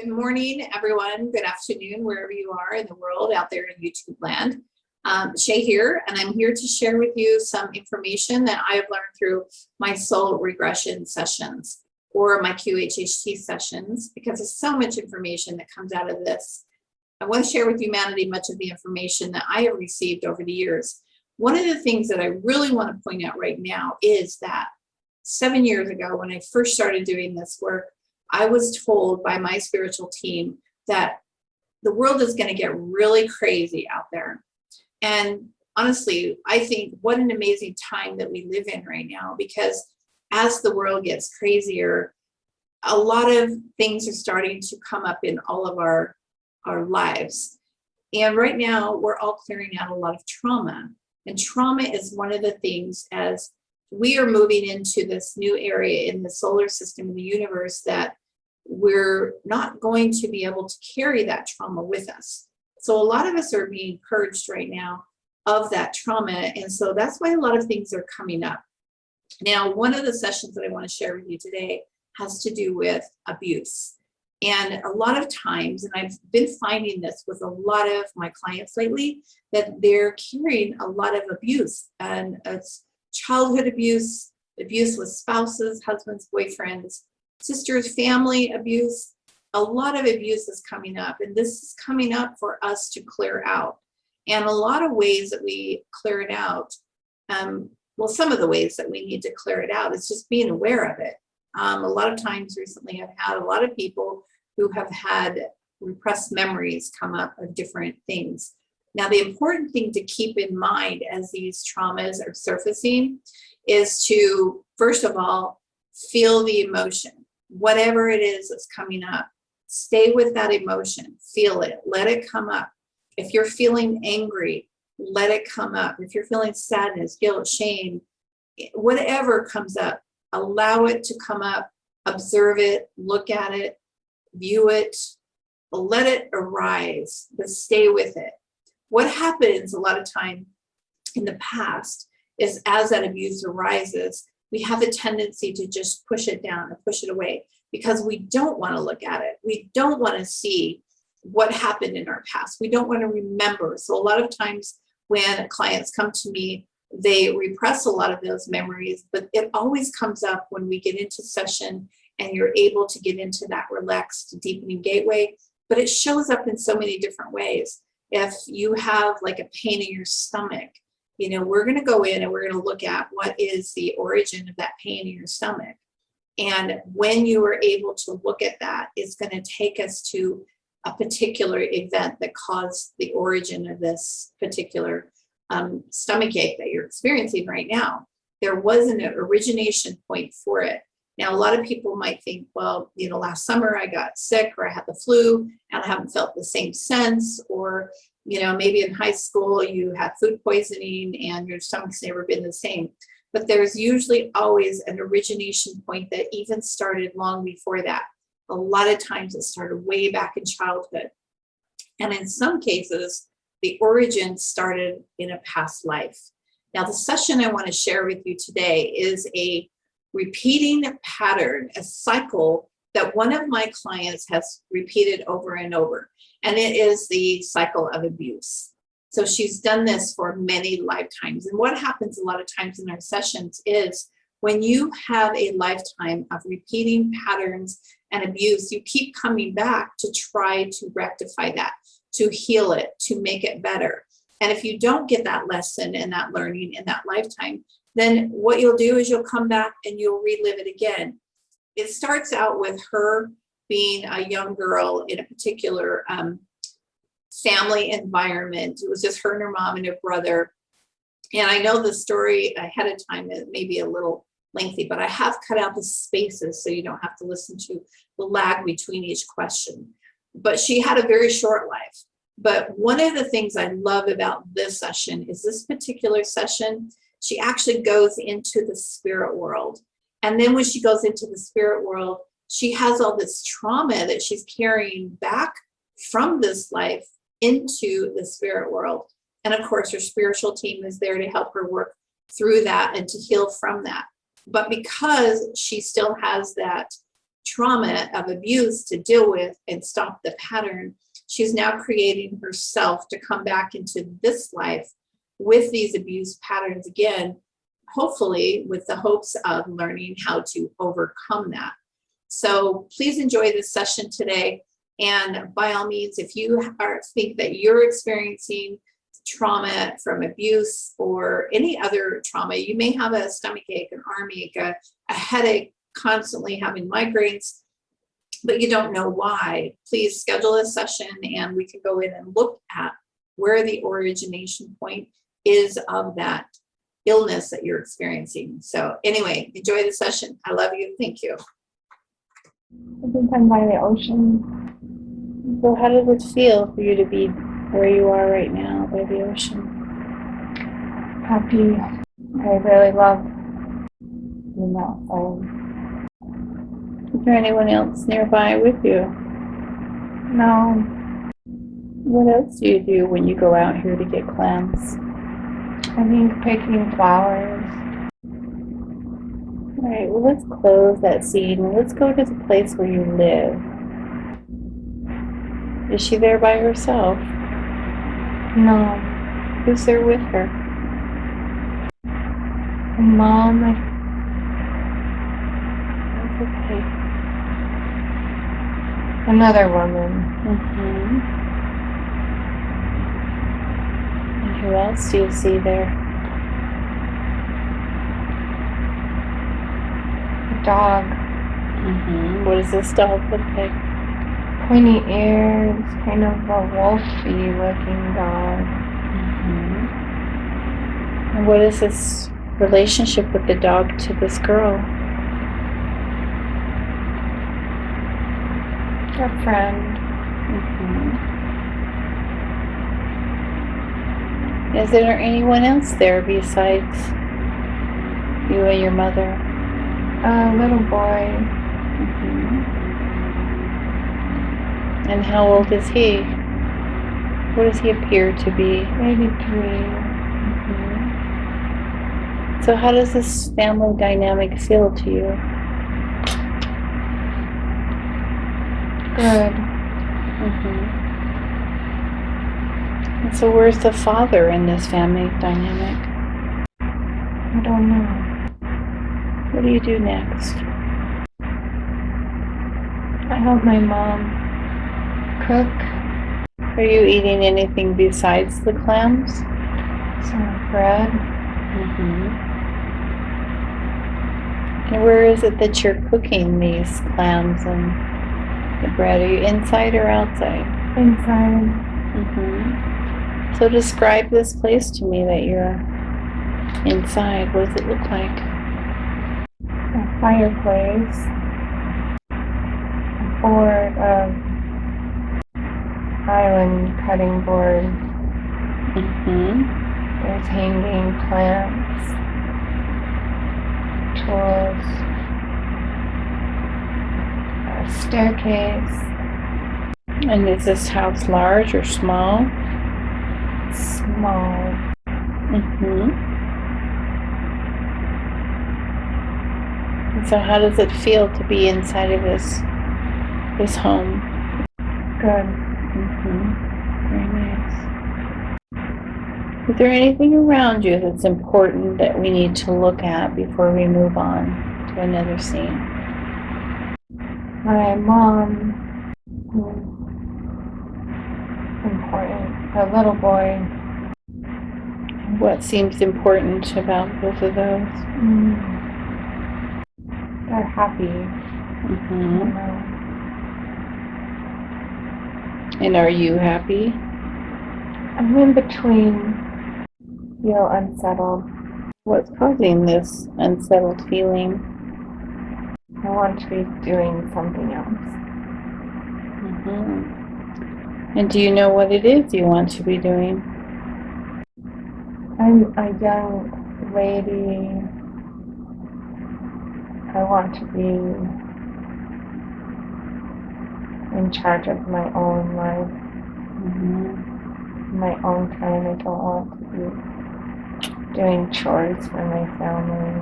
Good morning, everyone. Good afternoon, wherever you are in the world out there in YouTube land. Shay here, and I'm here to share with you some information that I have learned through my soul regression sessions or my QHHT sessions, because there's so much information that comes out of this. I want to share with humanity much of the information that I have received over the years. One of the things that I really want to point out right now is that 7 years ago, when I first started doing this work, I was told by my spiritual team that the world is going to get really crazy out there. And honestly, I think what an amazing time that we live in right now, because as the world gets crazier, a lot of things are starting to come up in all of our lives. And right now, we're all clearing out a lot of trauma. And trauma is one of the things, as we are moving into this new area in the solar system, in the universe, that we're not going to be able to carry that trauma with us. So a lot of us are being purged right now of that trauma. And so that's why a lot of things are coming up. Now, one of the sessions that I want to share with you today has to do with abuse. And a lot of times, and I've been finding this with a lot of my clients lately, that they're carrying a lot of abuse, and it's childhood abuse, abuse with spouses, husbands, boyfriends, sisters, family abuse. A lot of abuse is coming up, and this is coming up for us to clear out. And a lot of ways that we clear it out, well, some of the ways that we need to clear it out is just being aware of it. A lot of times recently, I've had a lot of people who have had repressed memories come up of different things. Now, the important thing to keep in mind as these traumas are surfacing is to, first of all, feel the emotion. Whatever it is that's coming up, stay with that emotion, feel it, let it come up. If you're feeling angry, let it come up. If you're feeling sadness, guilt, shame, whatever comes up, allow it to come up, observe it, look at it, view it, let it arise, but stay with it. What happens a lot of time in the past is, as that abuse arises, we have a tendency to just push it down or push it away because we don't want to look at it. We don't want to see what happened in our past. We don't want to remember. So a lot of times when clients come to me, they repress a lot of those memories, but it always comes up when we get into session and you're able to get into that relaxed, deepening gateway. But it shows up in so many different ways. If you have like a pain in your stomach, we're going to go in and we're going to look at what is the origin of that pain in your stomach. And when you are able to look at that, it's going to take us to a particular event that caused the origin of this particular stomach ache that you're experiencing right now. There was an origination point for it. Now, a lot of people might think, well, last summer I got sick or I had the flu and I haven't felt the same sense, or maybe in high school you had food poisoning and your stomach's never been the same. But there's usually always an origination point that even started long before that. A lot of times it started way back in childhood. And in some cases, the origin started in a past life. Now, the session I want to share with you today is a repeating pattern, a cycle that one of my clients has repeated over and over. And it is the cycle of abuse. So she's done this for many lifetimes. And what happens a lot of times in our sessions is when you have a lifetime of repeating patterns and abuse, you keep coming back to try to rectify that, to heal it, to make it better. And if you don't get that lesson and that learning in that lifetime, then what you'll do is you'll come back and you'll relive it again. It starts out with her being a young girl in a particular family environment. It was just her and her mom and her brother. And I know the story ahead of time, it may be a little lengthy, but I have cut out the spaces so you don't have to listen to the lag between each question. But she had a very short life. But one of the things I love about this session is this particular session, she actually goes into the spirit world. And then when she goes into the spirit world, she has all this trauma that she's carrying back from this life into the spirit world. And of course, her spiritual team is there to help her work through that and to heal from that. But because she still has that trauma of abuse to deal with and stop the pattern, she's now creating herself to come back into this life with these abuse patterns again, hopefully with the hopes of learning how to overcome that. So please enjoy this session today. And by all means, if you think that you're experiencing trauma from abuse or any other trauma, you may have a stomach ache, an arm ache, a headache, constantly having migraines, but you don't know why, please schedule a session and we can go in and look at where the origination point is of that illness that you're experiencing. So anyway, enjoy the session. I love you. Thank you. I think I'm by the ocean. So how does it feel for you to be where you are right now by the ocean? Happy. I really love being outside. Is there anyone else nearby with you? No, What else do you do when you go out here to get clams? I think picking flowers. All right, well, let's close that scene and let's go to the place where you live. Is she there by herself? No, Who's there with her? Mom, That's okay. another woman. Mm-hmm. And who else do you see there? A dog. Mm-hmm. What does this dog look like? Pointy ears, kind of a wolfy looking dog. Mm-hmm. And what is this relationship with the dog to this girl? A friend. Mm-hmm. Is there anyone else there besides you and your mother? A little boy. Mm-hmm. And how old is he? What does he appear to be? Maybe 3. Mm-hmm. So how does this family dynamic feel to you? Good. Mm-hmm. And so where's the father in this family dynamic? I don't know. What do you do next? I help my mom cook Are you eating anything besides the clams? some bread. Mm-hmm. And where is it that you're cooking these clams and the bread? Are you inside or outside? Inside. Mm-hmm. So describe this place to me that you're inside. What does it look like? A fireplace. A board of island cutting board. Mm-hmm. There's hanging plants. Tools. A staircase. And is this house large or small? Small. Mm-hmm. And so how does it feel to be inside of this home? Good. Mm-hmm. Very nice. Is there anything around you that's important that we need to look at before we move on to another scene? My mom. Important. A little boy. What seems important about both of those? They're happy. Mm-hmm. You know. And are you happy? I'm in between. Feel unsettled. What's causing this unsettled feeling? I want to be doing something else. Mm-hmm. And do you know what it is you want to be doing? I'm a young lady. I want to be in charge of my own life, Mm-hmm. my own time. I don't want to be doing chores for my family,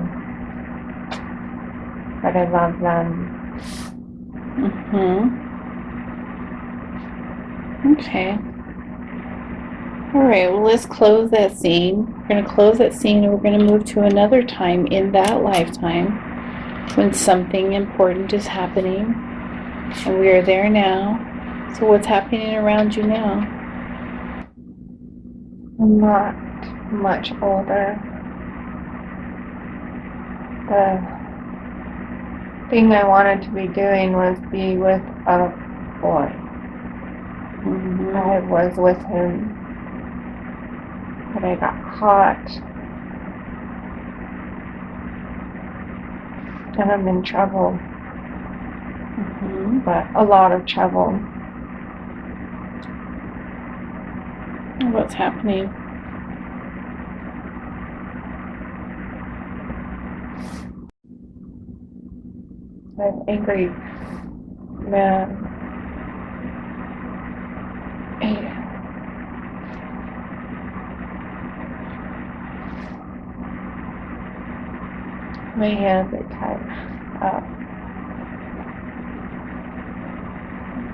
but I love them. Okay. All right, well, let's close that scene. We're going to close that scene and we're going to move to another time in that lifetime when something important is happening. And we are there now. So what's happening around you now? I'm not much older. The thing I wanted to be doing was be with a boy. Mhm. I was with him, but I got caught. And I'm in trouble, Mhm. but a lot of trouble. What's happening? I'm angry man. My hands are tied up.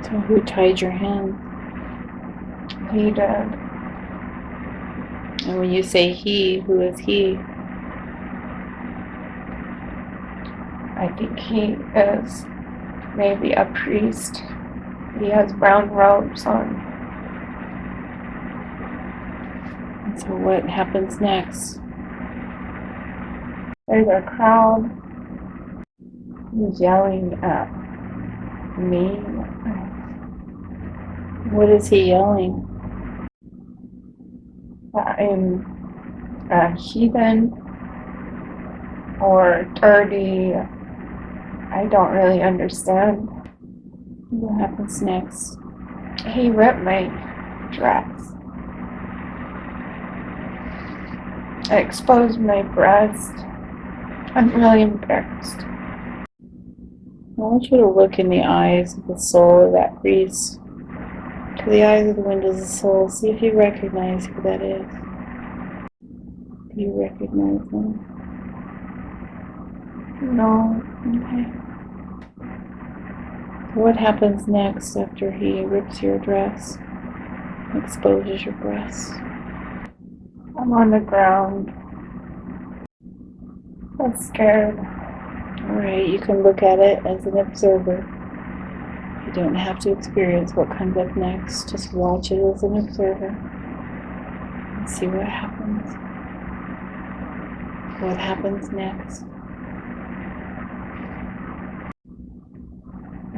So who tied your hand? He did. And when you say he, who is he? I think he is maybe a priest. He has brown robes on. And so what happens next? There's a crowd who's yelling at me. What is he yelling? That I'm a heathen or dirty. I don't really understand. What happens next? He ripped my dress. I exposed my breast. I'm really embarrassed. I want you to look in the eyes of the soul of that priest. To the eyes of the windows of the soul. See if you recognize who that is. Do you recognize them? No. Okay. What happens next after he rips your dress, exposes your breasts? I'm on the ground. I'm scared. Alright, you can look at it as an observer. You don't have to experience what comes up next. Just watch it as an observer and see what happens. What happens next?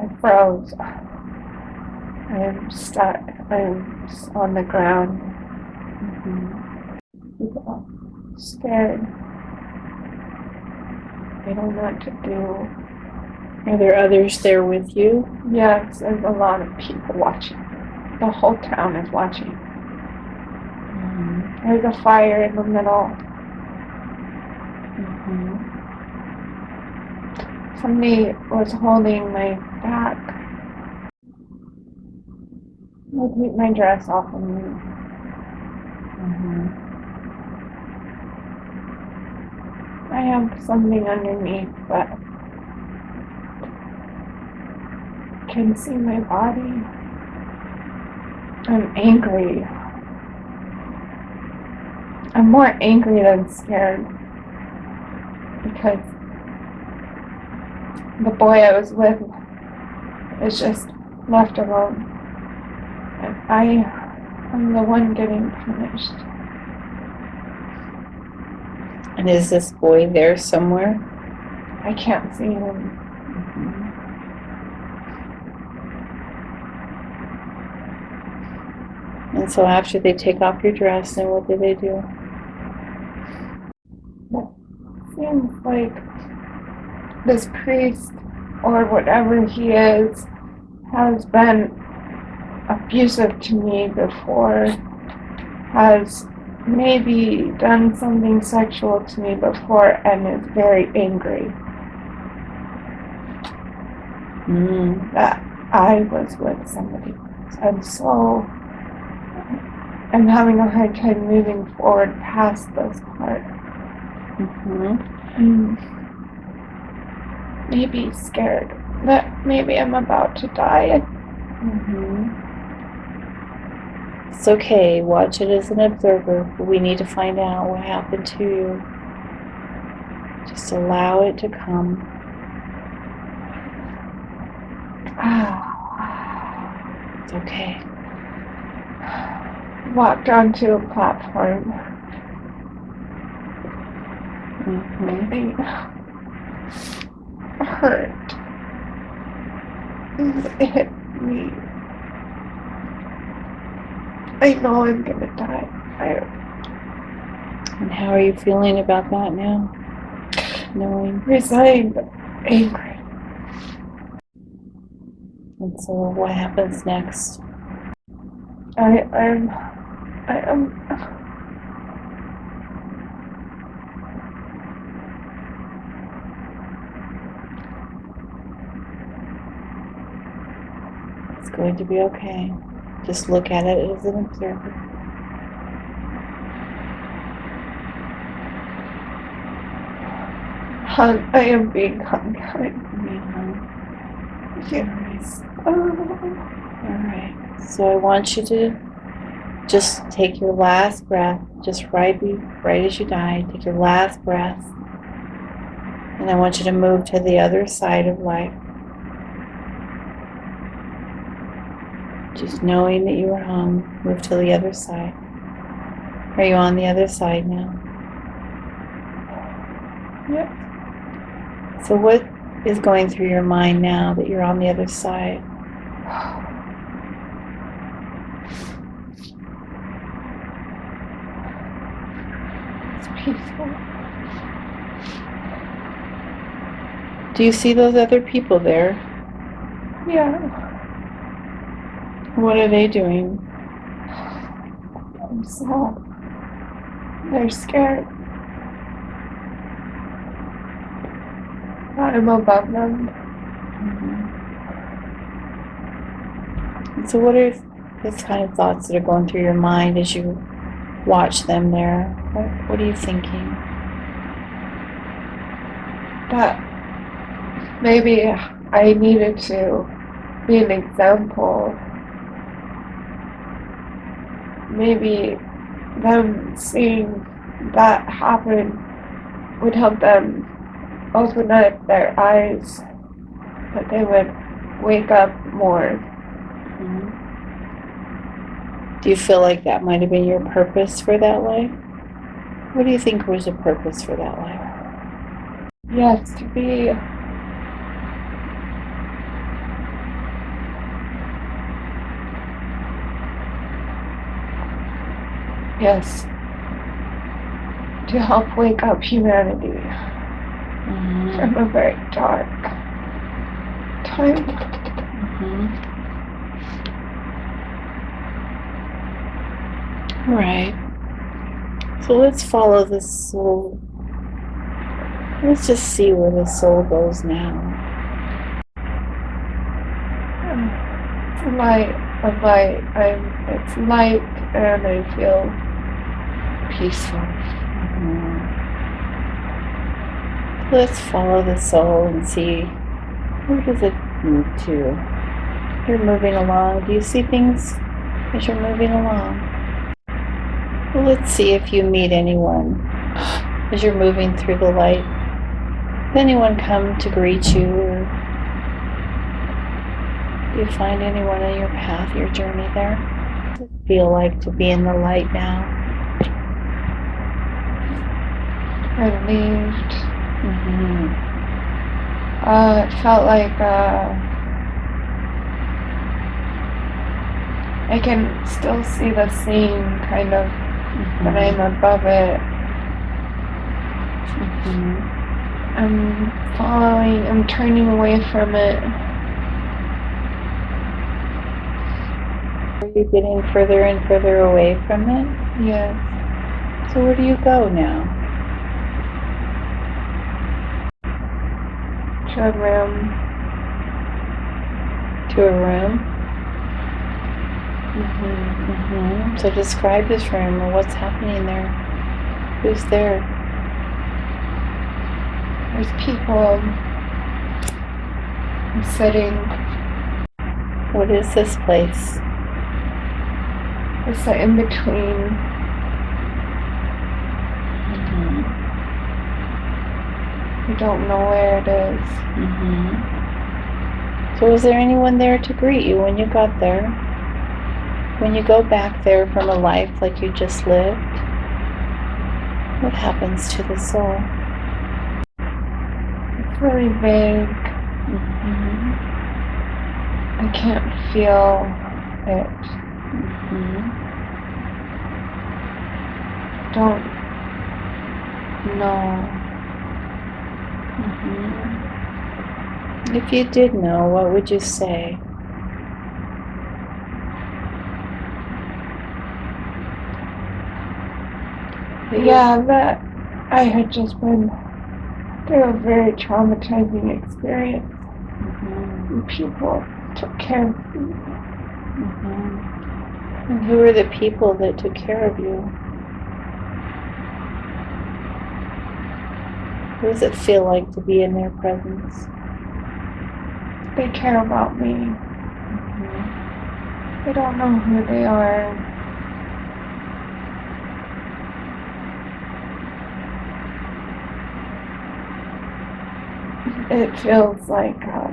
I froze. I'm stuck. I'm on the ground. Scared. I don't know what to do. Are there others there with you? Yes, there's a lot of people watching. The whole town is watching. There's a fire in the middle. Somebody was holding my back. I take my dress off of me. I have something underneath, but can see my body. I'm angry. I'm more angry than scared because the boy I was with is just left alone. And I'm the one getting punished. And is this boy there somewhere? I can't see him. And so after they take off your dress, then what do they do? Seems like this priest or whatever he is has been abusive to me before, has maybe done something sexual to me before, and is very angry that I was with somebody else. And so I'm having a hard time moving forward past this part. Maybe scared. that maybe I'm about to die. It's okay. Watch it as an observer. We need to find out what happened to you. Just allow it to come. It's okay. Walked onto a platform. Mm-hmm. It hurt. It hit me. I know I'm gonna die. And how are you feeling about that now? Knowing. Resigned, but angry. And so what happens next? I am. It's going to be okay. Just look at it as an observer. I am being unkind. Yes. Oh. All right. So I want you to just take your last breath, just right as you die. Take your last breath. And I want you to move to the other side of life. Just knowing that you are home, move to the other side. Are you on the other side now? Yep. So what is going through your mind now that you're on the other side? It's peaceful. Do you see those other people there? Yeah. What are they doing? I'm sad. They're scared. I'm above them. And so what are the kind of thoughts that are going through your mind as you watch them there? What are you thinking? That maybe I needed to be an example. Maybe them seeing that happen would help them open up their eyes, that they would wake up more. Do you feel like that might have been your purpose for that life? What do you think was the purpose for that life? Yes, to be yes, to help wake up humanity from a very dark time. All right. So let's follow the soul. Let's just see where the soul goes now. It's light, it's light, and I feel peaceful. Let's follow the soul and see where does it move to. You're moving along. Do you see things as you're moving along? Well, let's see if you meet anyone as you're moving through the light. Does anyone come to greet you, or do you find anyone in your path, your journey there? What does it feel like to be in the light now? Relieved. It felt like I can still see the scene, kind of, but I'm above it. I'm following, I'm turning away from it. Are you getting further and further away from it? Yes. So where do you go now? To a room. To a room? So describe this room, or what's happening there. Who's there? There's people. I'm sitting. What is this place? It's the in between. Mm-hmm. I don't know where it is. Mm-hmm. So was there anyone there to greet you when you got there? When you go back there from a life like you just lived, what happens to the soul? It's really vague. Mm-hmm. I can't feel it. Mm-hmm. Don't know. Mm-hmm. If you did know, what would you say? Yeah, that I had just been through a very traumatizing experience. Mm-hmm. And people took care of me. Mm-hmm. And who were the people that took care of you? What does it feel like to be in their presence? They care about me. Mm-hmm. I don't know who they are. It feels like a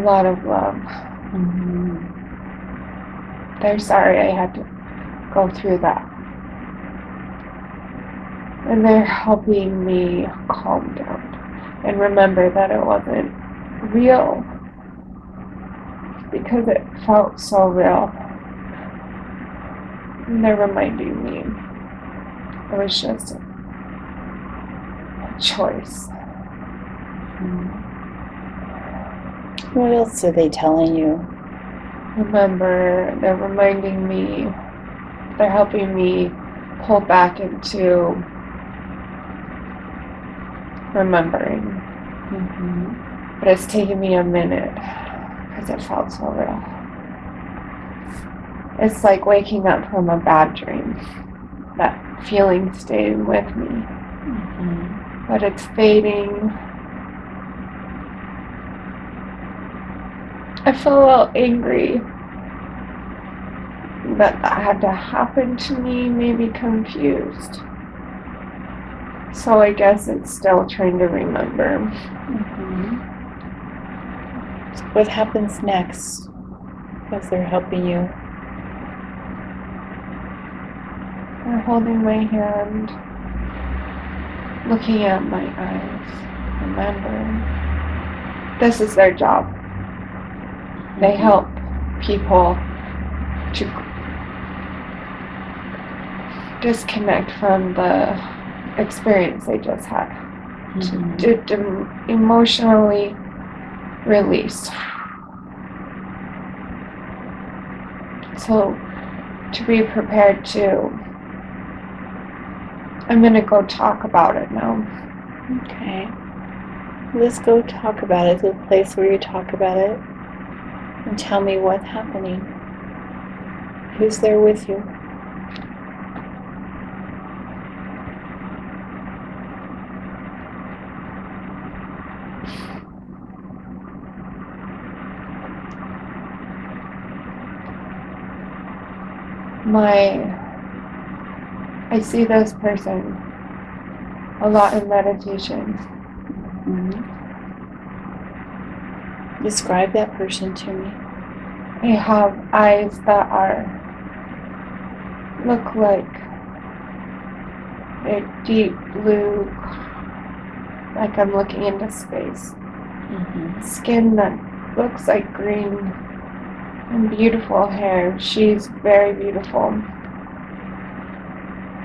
lot of love. Mm-hmm. They're sorry I had to go through that. And they're helping me calm down and remember that it wasn't real because it felt so real. And they're reminding me it was just a choice. What else are they telling you? Remember, they're reminding me, they're helping me pull back into remembering. Mm-hmm. But it's taken me a minute because it felt so real. It's like waking up from a bad dream. That feeling stayed with me. Mm-hmm. But it's fading. I feel a little angry that had to happen to me, maybe confused. So I guess it's still trying to remember. Mm-hmm. So what happens next as they're helping you? They're holding my hand, looking at my eyes, remembering. This is their job. They help people to disconnect from the experience they just had, Mm-hmm. to emotionally release. So to be prepared to, I'm gonna go talk about it now. Okay. Let's go talk about it, the place where you talk about it, and tell me what's happening. Who's there with you? I see this person a lot in meditation. Mm-hmm. Describe that person to me. They have eyes that look like they're deep blue, like I'm looking into space. Mm-hmm. Skin that looks like green, and beautiful hair. She's very beautiful.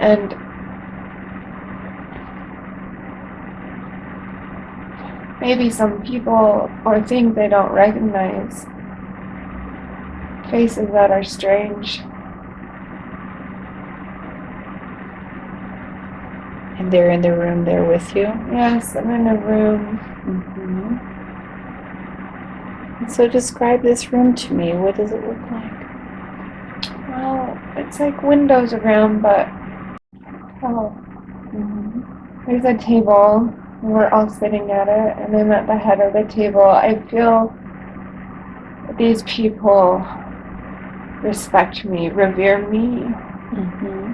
And maybe some people or things they don't recognize. Faces that are strange. And they're in the room there with you? Yes, I'm in a room. Mm-hmm. So describe this room to me. What does it look like? Well, it's like windows around, but Mm-hmm. there's a table, and we're all sitting at it, and I'm at the head of the table. I feel these people respect me, revere me. Mm-hmm.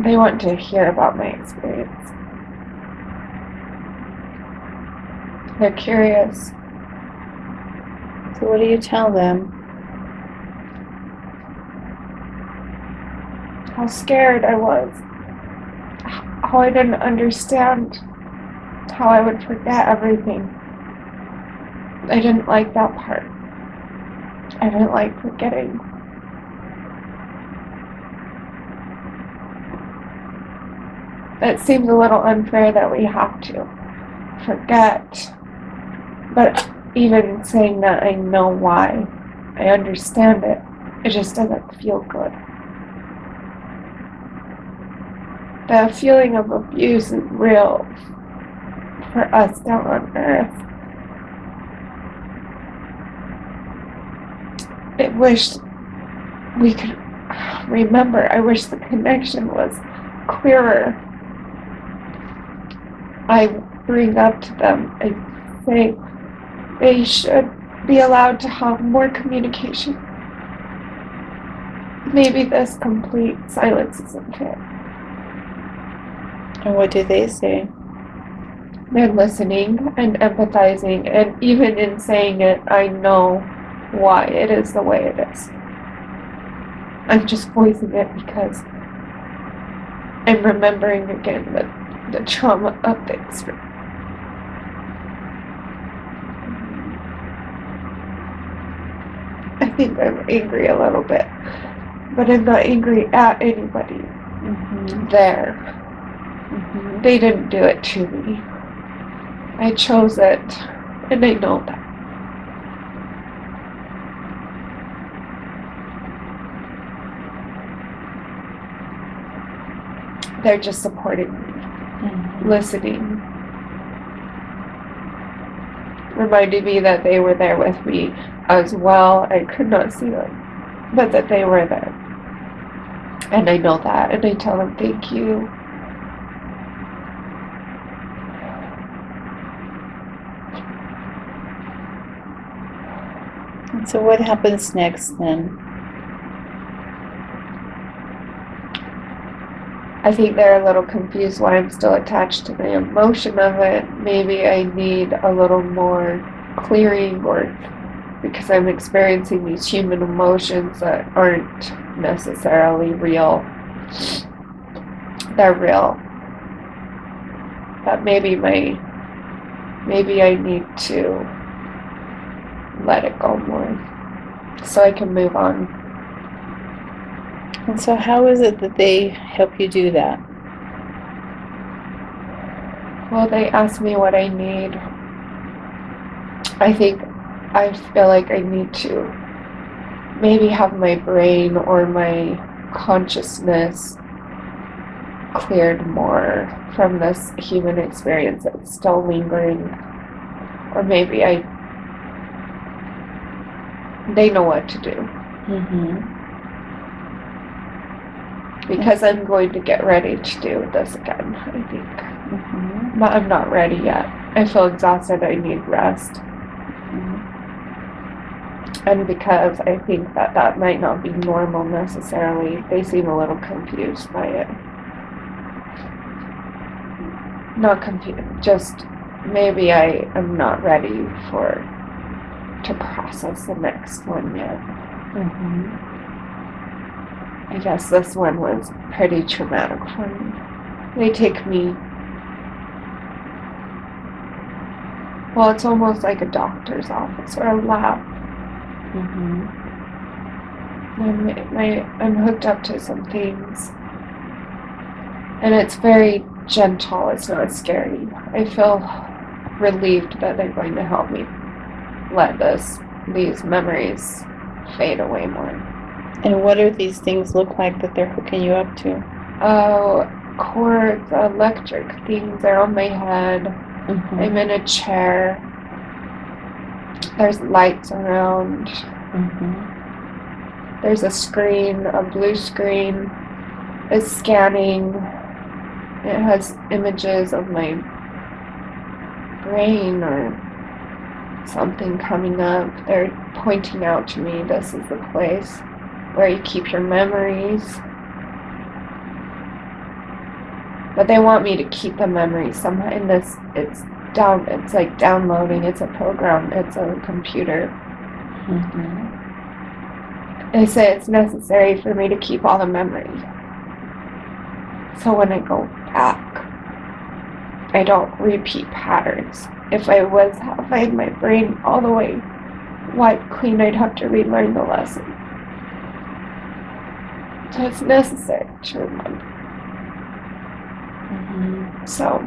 They want to hear about my experience. They're curious. So what do you tell them? How scared I was. How I didn't understand how I would forget everything. I didn't like that part. I didn't like forgetting. It seems a little unfair that we have to forget. But even saying that, I know why. I understand it. It just doesn't feel good. The feeling of abuse is real for us down on earth. I wish we could remember. I wish the connection was clearer. I bring up to them and say they should be allowed to have more communication. Maybe this complete silence isn't fair. And what do they say? They're listening and empathizing, and even in saying it, I know why it is the way it is. I'm just voicing it because I'm remembering again the trauma of the experience. I think I'm angry a little bit, but I'm not angry at anybody there. Mm-hmm. They didn't do it to me. I chose it, and I know that. They're just supporting me, Mm-hmm. listening, reminding me that they were there with me as well. I could not see them, but that they were there. And I know that, and I tell them thank you. And so what happens next then? I think they're a little confused why I'm still attached to the emotion of it. Maybe I need a little more clearing, or because I'm experiencing these human emotions that aren't necessarily real. They're real. That maybe I need to let it go more so I can move on. And so how is it that they help you do that? Well, they ask me what I need. I feel like I need to maybe have my brain or my consciousness cleared more from this human experience that's still lingering. Or maybe they know what to do. Mm-hmm. Because I'm going to get ready to do this again, I think. Mm-hmm. But I'm not ready yet. I feel exhausted. I need rest. Mm-hmm. And because I think that might not be normal necessarily, they seem a little confused by it. Not confused, just maybe I am not ready to process the next one yet. Mm-hmm. I guess this one was pretty traumatic for me. They take me, well, it's almost like a doctor's office or a lab. Mm-hmm. I'm hooked up to some things, and it's very gentle. It's not scary. I feel relieved that they're going to help me let these memories fade away more. And what do these things look like that they're hooking you up to? Oh, cords, electric things are on my head. Mm-hmm. I'm in a chair. There's lights around. Mm-hmm. There's a screen, a blue screen is scanning. it has images of my brain or something coming up. They're pointing out to me this is the place where you keep your memories. But they want me to keep the memories somehow in this. It's like downloading. It's a program. It's a computer. They say it's necessary for me to keep all the memory. So when I go back, I don't repeat patterns. If I had my brain all the way wiped clean, I'd have to relearn the lesson. So it's necessary to remember. So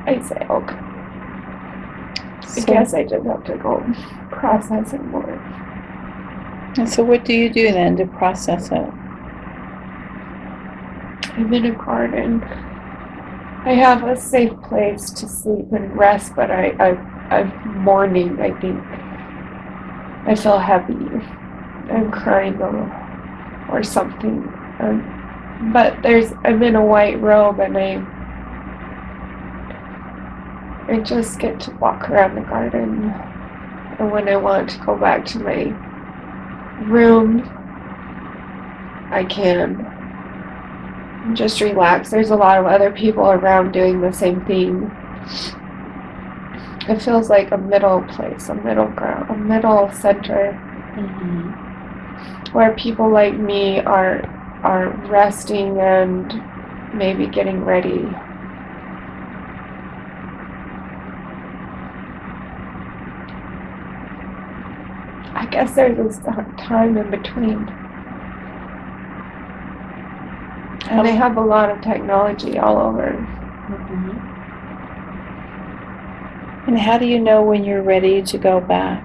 I say, okay. I guess I just have to go process it more. And so what do you do then to process it? I'm in a garden. I have a safe place to sleep and rest, but I'm mourning, I think. I feel heavy. I'm crying or something. But I'm in a white robe and I just get to walk around the garden. And when I want to go back to my room, I can just relax. There's a lot of other people around doing the same thing. It feels like a middle place, a middle ground, a middle center, where people like me are resting and maybe getting ready. I guess there's this time in between. And they have a lot of technology all over. And how do you know when you're ready to go back?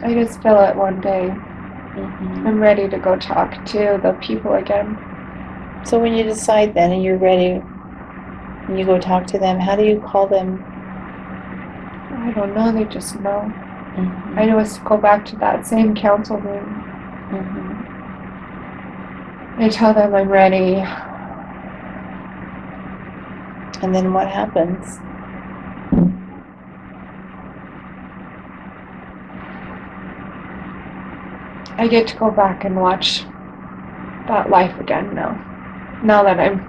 I just feel it one day. I'm ready to go talk to the people again. So when you decide then and you're ready and you go talk to them, how do you call them? I don't know, they just know. I just go back to that same council room. I tell them I'm ready. And then what happens? I get to go back and watch that life again now. Now that I'm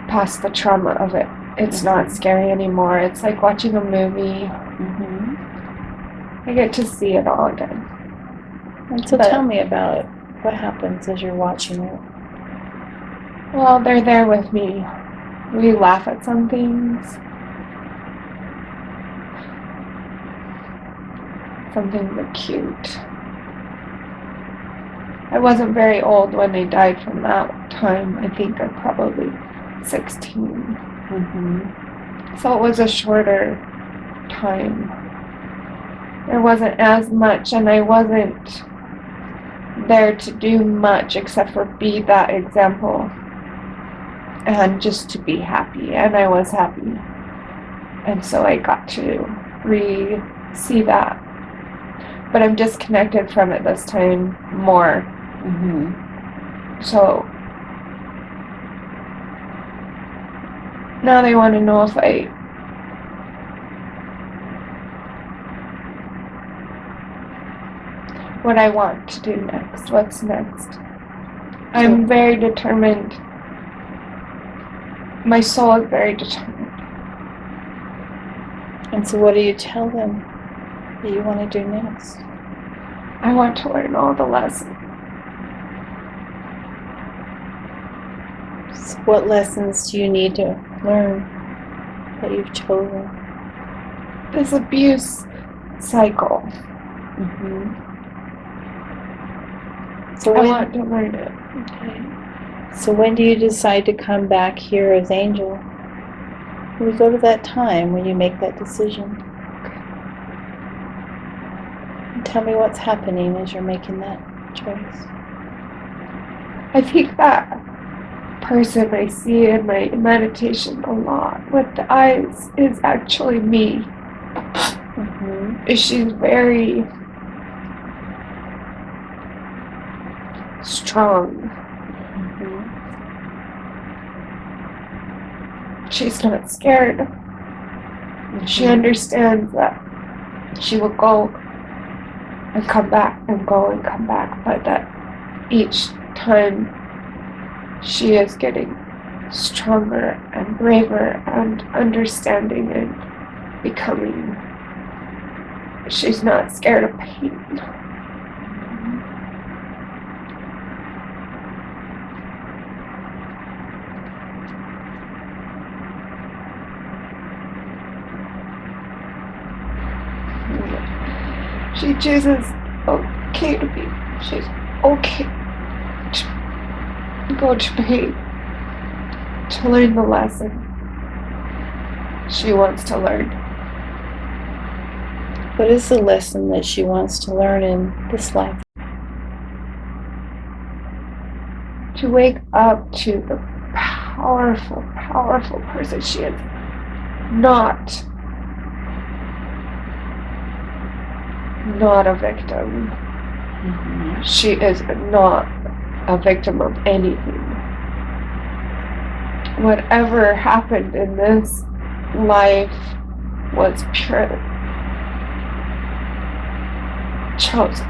past the trauma of it. It's not scary anymore. It's like watching a movie. I get to see it all again. And so tell me about it. What happens as you're watching it? Well, they're there with me. We laugh at some things. Some things are cute. I wasn't very old when they died from that time. I think I'm probably 16. So it was a shorter time. There wasn't as much, and I wasn't there to do much except for be that example and just to be happy, and I was happy. And so I got to see that. But I'm disconnected from it this time more. So now they want to know if what I want to do next. What's next? I'm very determined. My soul is very determined. And so what do you tell them that you want to do next? I want to learn all the lessons. So what lessons do you need to learn that you've chosen? This abuse cycle. So I want to learn it. Okay. So when do you decide to come back here as Angel? We go to that time when you make that decision. And tell me what's happening as you're making that choice. I think that person I see in my meditation a lot with the eyes is actually me. strong. She's not scared. She understands that she will go and come back and go and come back, but that each time she is getting stronger and braver and understanding and becoming. She's not scared of pain. She chooses okay to be. She's okay to go to pain to learn the lesson she wants to learn. What is the lesson that she wants to learn in this life? To wake up to the powerful, powerful person she is. Not a victim. She is not a victim of anything. Whatever happened in this life was pure chosen.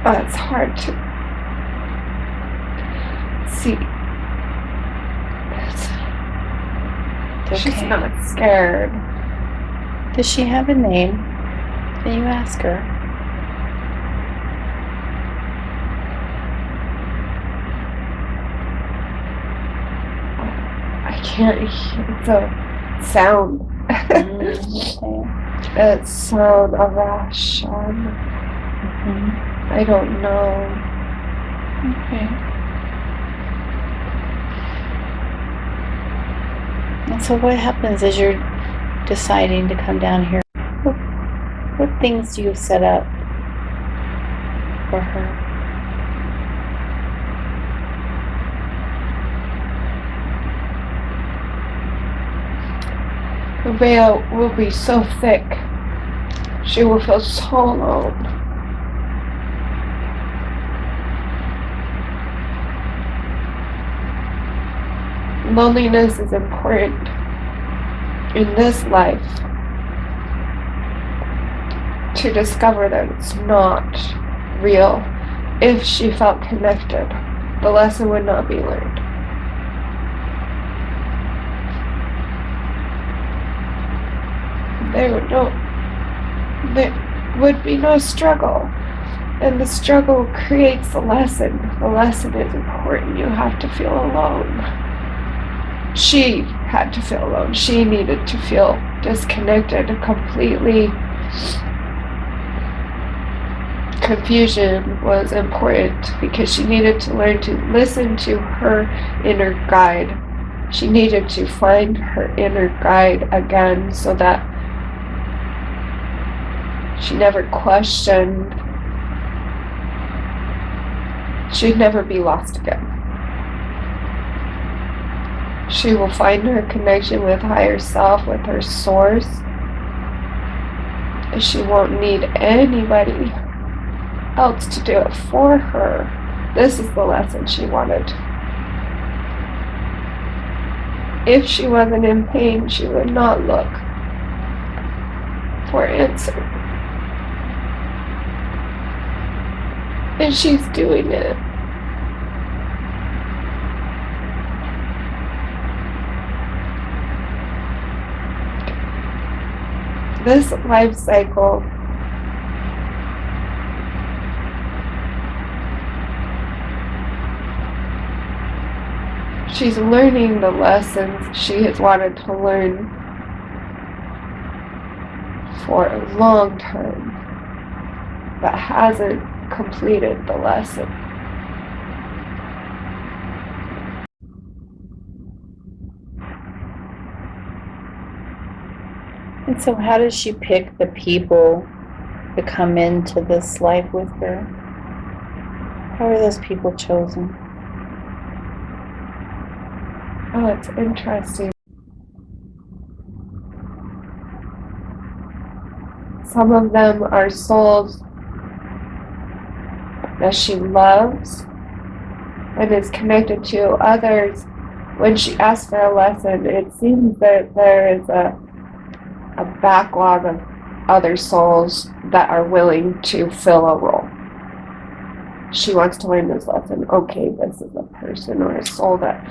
But it's hard to see. She's Okay. not scared. Does she have a name? Can you ask her? I can't hear the sound. Okay. It's sound of Rashan. I don't know. Okay. And so what happens as you're deciding to come down here? What things do you set up for her? The veil will be so thick. She will feel so alone. Loneliness is important in this life to discover that it's not real. If she felt connected, the lesson would not be learned. There would be no struggle. And the struggle creates the lesson. The lesson is important. You have to feel alone. She had to feel alone. She needed to feel disconnected completely. Confusion was important because she needed to learn to listen to her inner guide. She needed to find her inner guide again so that she never questioned. She'd never be lost again. She will find her connection with higher self, with her source. And she won't need anybody else to do it for her. This is the lesson she wanted. If she wasn't in pain, she would not look for answer. And she's doing it. This life cycle she's learning the lessons she has wanted to learn for a long time, but hasn't completed the lesson. And so how does she pick the people to come into this life with her? How are those people chosen? Oh, it's interesting. Some of them are souls that she loves and is connected to. Others, when she asks for a lesson, it seems that there is a backlog of other souls that are willing to fill a role. She wants to learn this lesson. Okay, this is a person or a soul that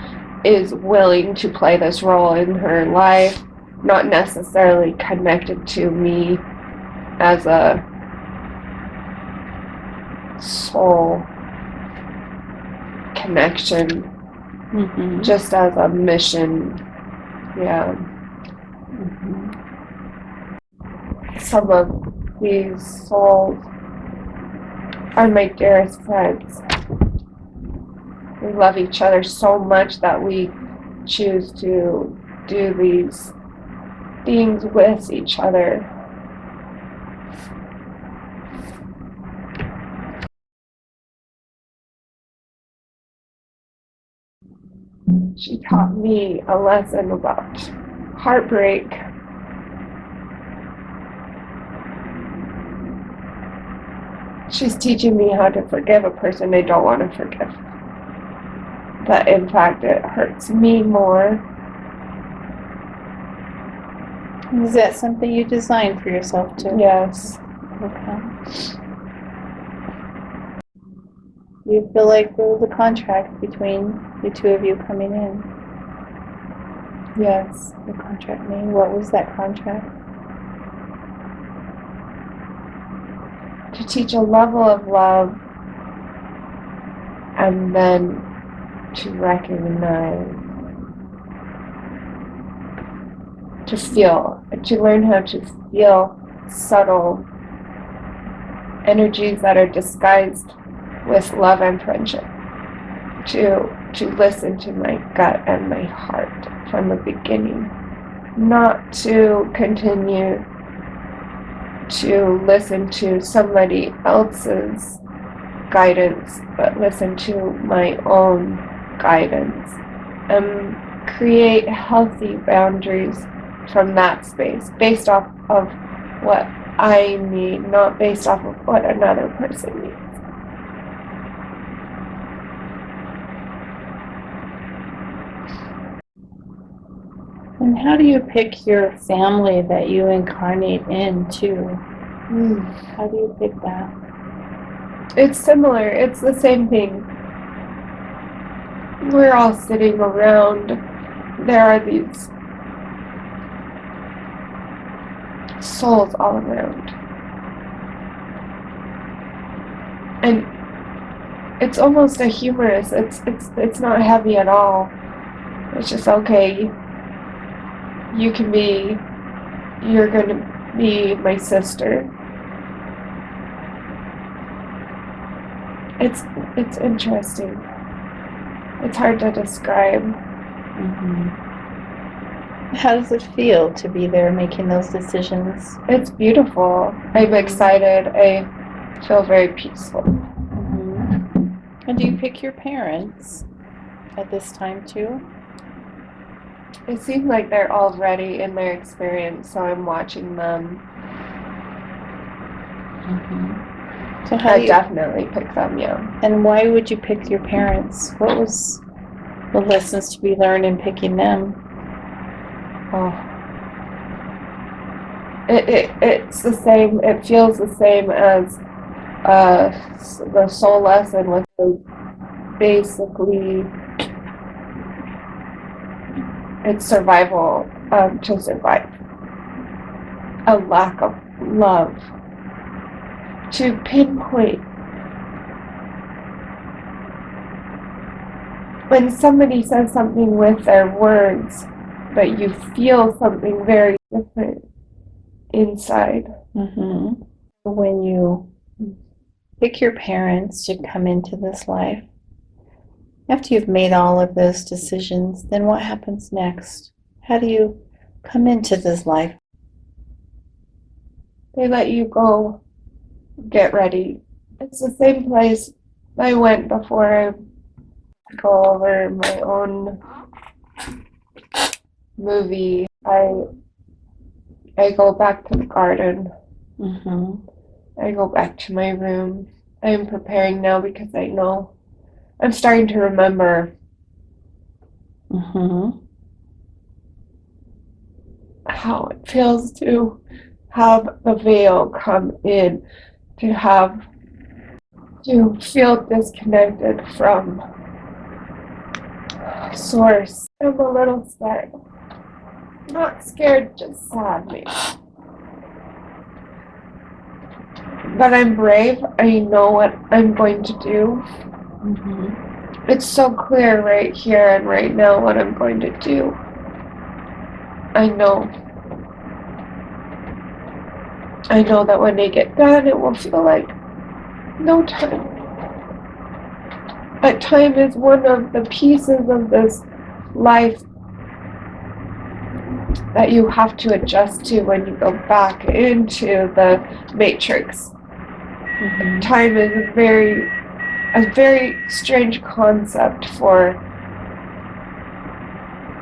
is willing to play this role in her life, not necessarily connected to me as a soul connection, Mm-hmm. just as a mission. Yeah. Mm-hmm. Some of these souls are my dearest friends. We love each other so much that we choose to do these things with each other. She taught me a lesson about heartbreak. She's teaching me how to forgive a person I don't want to forgive. That in fact it hurts me more. Is that something you designed for yourself too? Yes. Okay. You feel like there was a contract between the two of you coming in? Yes. The contract name, what was that contract? To teach a level of love and then to recognize, to feel, to learn how to feel subtle energies that are disguised with love and friendship, to listen to my gut and my heart from the beginning, not to continue to listen to somebody else's guidance, but listen to my own guidance and create healthy boundaries from that space based off of what I need, not based off of what another person needs. And how do you pick your family that you incarnate into? How do you pick that? It's similar. It's the same thing. We're all sitting around. There are these souls all around. And it's almost a humorous. It's not heavy at all. It's just okay. You're gonna be my sister. It's interesting. It's hard to describe. Mm-hmm. How does it feel to be there making those decisions? It's beautiful. I'm excited. I feel very peaceful. Mm-hmm. And do you pick your parents at this time too? It seems like they're already in their experience, so I'm watching them. Mm-hmm. So how do I you, definitely pick them, yeah. and why would you pick your parents? What was the lessons to be learned in picking them? Oh. It's the same, it feels the same as the soul lesson, which is basically it's survival, to survive. A lack of love. To pinpoint when somebody says something with their words, but you feel something very different inside. Mm-hmm. When you pick your parents to come into this life, after you've made all of those decisions, then what happens next? How do you come into this life? They let you go, get ready. It's the same place I went before I go over my own movie. I go back to the garden Mhm. I go back to my room. I am preparing now because I know I'm starting to remember Mhm. how it feels to have the veil come in, to feel disconnected from source. I'm a little scared. Not scared, just sad maybe. But I'm brave. I know what I'm going to do. Mhm. It's so clear right here and right now what I'm going to do. I know. I know that when I get done, it will feel like no time. But time is one of the pieces of this life that you have to adjust to when you go back into the matrix. Mhm. Time is a very strange concept for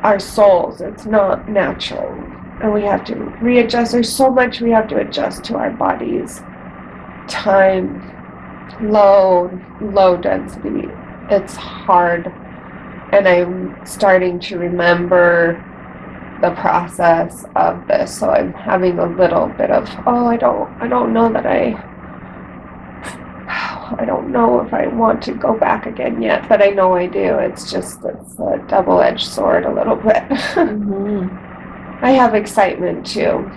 our souls. It's not natural. And we have to readjust. There's so much we have to adjust to our bodies. Time, low density. It's hard. And I'm starting to remember the process of this. So I'm having a little bit of, I don't know that I don't know if I want to go back again yet, but I know I do. It's a double-edged sword a little bit. Mhm. I have excitement too.